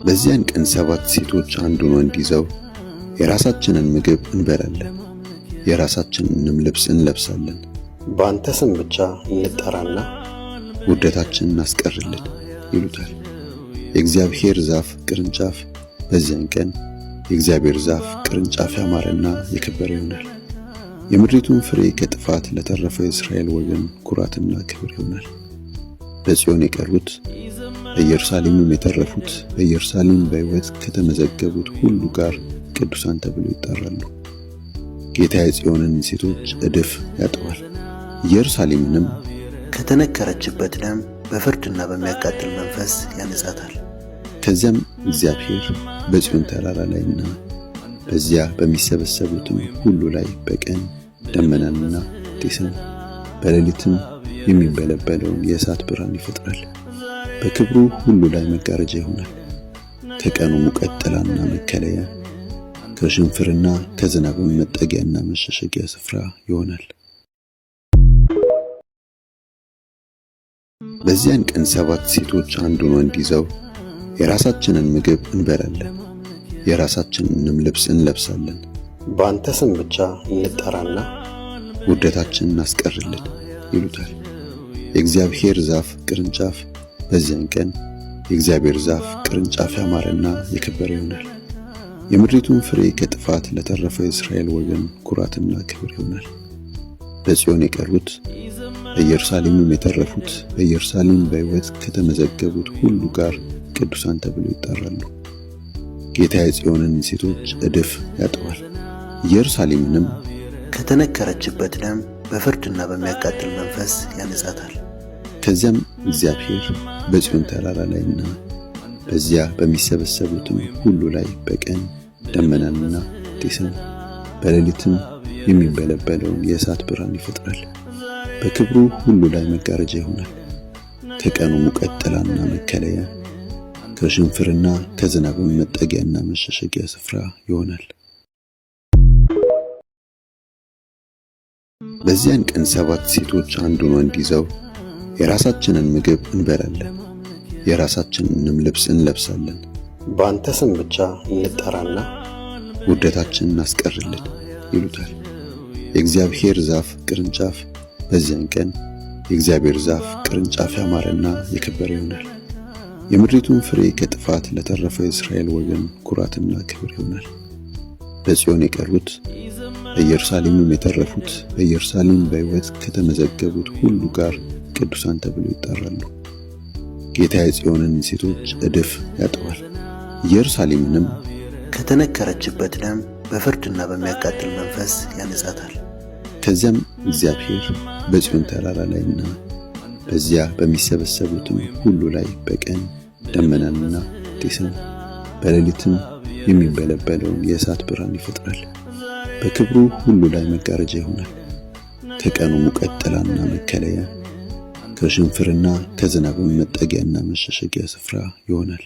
በዚያን ቀን 7 ሴቶች አንዱን ወንድ ይዘው የራሳችንን ምግብ እንበላለን፣ የራሳችንንም ልብስ እንለብሳለን፣ በአንተ ስም ብቻ እንጠራና ውርደታችንን እናስቀርልን ይሉታል። የእግዚአብሔር ዛፍ ቅርንጫፍ በዚያን ቀን የእግዚአብሔር ዛፍ ቅርንጫፍ ያማረና የከበረ ይሆናል። የምድሪቱን ፍሬ ከጥፋት ለተረፈው የእስራኤል ወገን ኩራትና ክብር ይሆናል። በጽዮን የቀሩት በኢየሩሳሌምም የተረፉት በኢየሩሳሌም በሕይወት ከተመዘገቡት ሁሉ ጋር ቅዱሳን ተብለው ይጠራሉ። ጌታ የጽዮንን ሴቶች እድፍ ያጥባል፣ ኢየሩሳሌምንም ከተነከረችበት ደም በፍርድና በሚያቃጥል መንፈስ ያነጻታል። ከዚያም እግዚአብሔር በጽዮን ተራራ ላይና በዚያ በሚሰበሰቡትም ሁሉ ላይ በቀን ደመናንና ጢስን በሌሊትም የሚንበለበለውን የእሳት ብርሃን ይፈጥራል። በክብሩ ሁሉ ላይ መጋረጃ ይሆናል። ከቀኑ ሙቀት ጥላና መከለያ፣ ከሽንፍርና ከዝናብም መጠጊያና መሸሸጊያ ስፍራ ይሆናል። በዚያን ቀን 7 ሴቶች አንዱን ወንድ ይዘው የራሳችንን ምግብ እንበላለን፣ የራሳችንንም ልብስ እንለብሳለን፣ በአንተ ስም ብቻ እንጠራና ውርደታችንን እናስቀርልን ይሉታል። የእግዚአብሔር ዛፍ ቅርንጫፍ በዚያን ቀን የእግዚአብሔር ዛፍ ቅርንጫፍ ያማረና የከበረ ይሆናል። የምድሪቱን ፍሬ ከጥፋት ለተረፈው የእስራኤል ወገን ኩራትና ክብር ይሆናል። በጽዮን የቀሩት በኢየሩሳሌምም የተረፉት በኢየሩሳሌም በሕይወት ከተመዘገቡት ሁሉ ጋር ቅዱሳን ተብለው ይጠራሉ። ጌታ የጽዮንን ሴቶች እድፍ ያጥባል፣ ኢየሩሳሌምንም ከተነከረችበት ደም በፍርድና በሚያቃጥል መንፈስ ያነጻታል። ከዚያም እግዚአብሔር በጽዮን ተራራ ላይና በዚያ በሚሰበሰቡትም ሁሉ ላይ በቀን ደመናንና ጢስን በሌሊትም የሚንበለበለውን የእሳት ብርሃን ይፈጥራል። በክብሩ ሁሉ ላይ መጋረጃ ይሆናል። ከቀኑ ሙቀት ጥላና መከለያ፣ ከሽንፍርና ከዝናብም መጠጊያና መሸሸጊያ ስፍራ ይሆናል። በዚያን ቀን 7 ሴቶች አንዱን ወንድ ይዘው የራሳችንን ምግብ እንበላለን፣ የራሳችንንም ልብስ እንለብሳለን፣ በአንተ ስም ብቻ እንጠራና ውርደታችንን እናስቀርልን ይሉታል። የእግዚአብሔር ዛፍ ቅርንጫፍ በዚያን ቀን የእግዚአብሔር ዛፍ ቅርንጫፍ ያማረና የከበረ ይሆናል። የምድሪቱን ፍሬ ከጥፋት ለተረፈው የእስራኤል ወገን ኩራትና ክብር ይሆናል። በጽዮን የቀሩት በኢየሩሳሌምም የተረፉት በኢየሩሳሌም በሕይወት ከተመዘገቡት ሁሉ ጋር ቅዱሳን ተብለው ይጠራሉ። ጌታ የጽዮንን ሴቶች እድፍ ያጥባል፣ ኢየሩሳሌምንም ከተነከረችበት ደም በፍርድና በሚያቃጥል መንፈስ ያነጻታል። ከዚያም እግዚአብሔር በጽዮን ተራራ ላይና በዚያ በሚሰበሰቡትም ሁሉ ላይ በቀን ደመናንና ጢስን በሌሊትም የሚንበለበለውን የእሳት ብርሃን ይፈጥራል። በክብሩ ሁሉ ላይ መጋረጃ ይሆናል። ከቀኑ ሙቀት ጥላና መከለያ፣ ከሽንፍርና ከዝናብም መጠጊያና መሸሸጊያ ስፍራ ይሆናል።